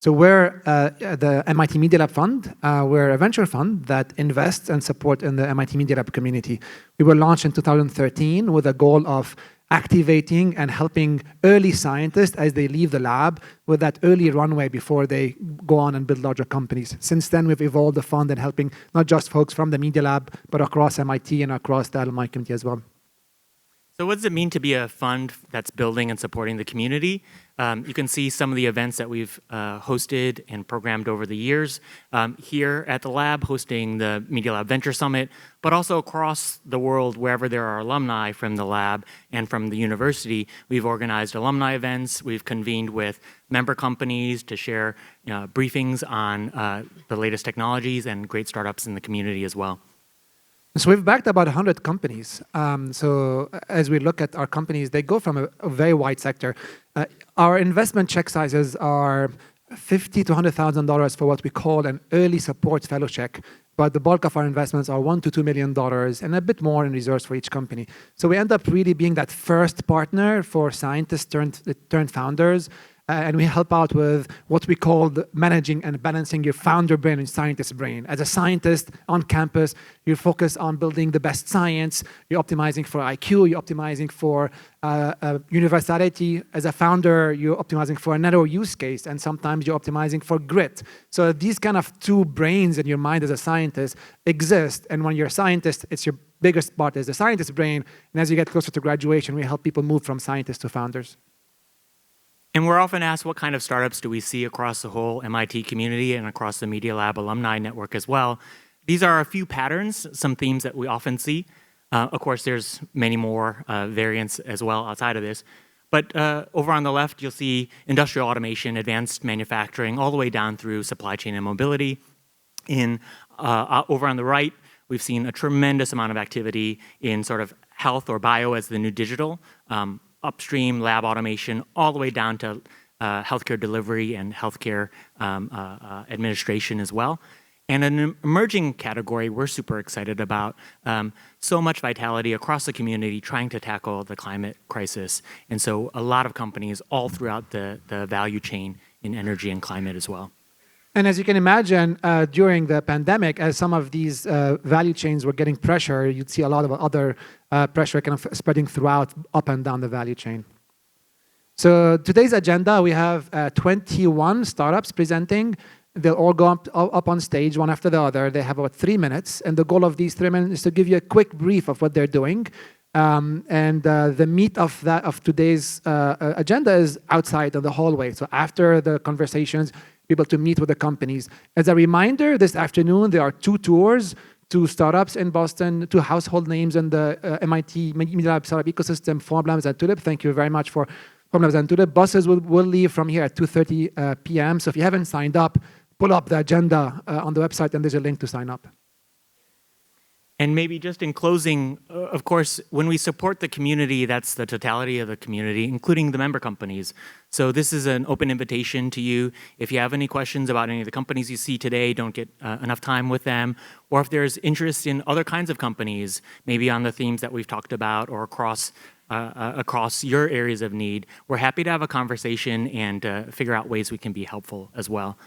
So we're the MIT Media Lab Fund. We're a venture fund that invests and supports in the MIT Media Lab community. We were launched in 2013 with a goal of activating and helping early scientists as they leave the lab with that early runway before they go on and build larger companies. Since then, we've evolved the fund and helping not just folks from the Media Lab, but across MIT and across the alumni community as well. So what does it mean to be a fund that's building and supporting the community? You can see some of the events that we've hosted and programmed over the years. Here at the lab, hosting the Media Lab Venture Summit, but also across the world, wherever there are alumni from the lab and from the university, we've organized alumni events. We've convened with member companies to share briefings on the latest technologies and great startups in the community as well. So we've backed about 100 companies. So as we look at our companies, they go from a very wide sector. Our investment check sizes are $50,000 to $100,000 for what we call an early support fellow check. But the bulk of our investments are $1 to $2 million and a bit more in reserves for each company. So we end up really being that first partner for scientists turned founders. And we help out with what we call managing and balancing your founder brain and scientist brain. As a scientist on campus, you focus on building the best science. You're optimizing for IQ. You're optimizing for universality. As a founder, you're optimizing for a narrow use case. And sometimes you're optimizing for grit. So these kind of two brains in your mind as a scientist exist. And when you're a scientist, it's your biggest part is the scientist brain. And as you get closer to graduation, we help people move from scientists to founders. And we're often asked, what kind of startups do we see across the whole MIT community and across the Media Lab alumni network as well? These are a few patterns, some themes that we often see. Of course, there's many more variants as well outside of this. But over on the left, you'll see industrial automation, advanced manufacturing, all the way down through supply chain and mobility. Over on the right, we've seen a tremendous amount of activity in sort of health or bio as the new digital. Upstream lab automation, all the way down to healthcare delivery and healthcare administration as well. And an emerging category we're super excited about, so much vitality across the community trying to tackle the climate crisis. And so a lot of companies all throughout the value chain in energy and climate as well. And as you can imagine, during the pandemic, as some of these value chains were getting pressure, you'd see a lot of other pressure kind of spreading throughout up and down the value chain. So today's agenda, we have 21 startups presenting. They'll all go up on stage one after the other. They have about 3 minutes. And the goal of these 3 minutes is to give you a quick brief of what they're doing. The meat of today's agenda is outside of the hallway. So after the conversations, able to meet with the companies. As a reminder, this afternoon, there are 2 tours to startups in Boston, 2 household names in the MIT Media Lab startup ecosystem, Formlabs and Tulip. Thank you very much for Formlabs and Tulip. Buses will leave from here at 2:30 p.m. So if you haven't signed up, pull up the agenda on the website and there's a link to sign up. And maybe just in closing, of course, when we support the community, that's the totality of the community, including the member companies. So this is an open invitation to you. If you have any questions about any of the companies you see today, don't get enough time with them, or if there's interest in other kinds of companies, maybe on the themes that we've talked about or across your areas of need, we're happy to have a conversation and figure out ways we can be helpful as well.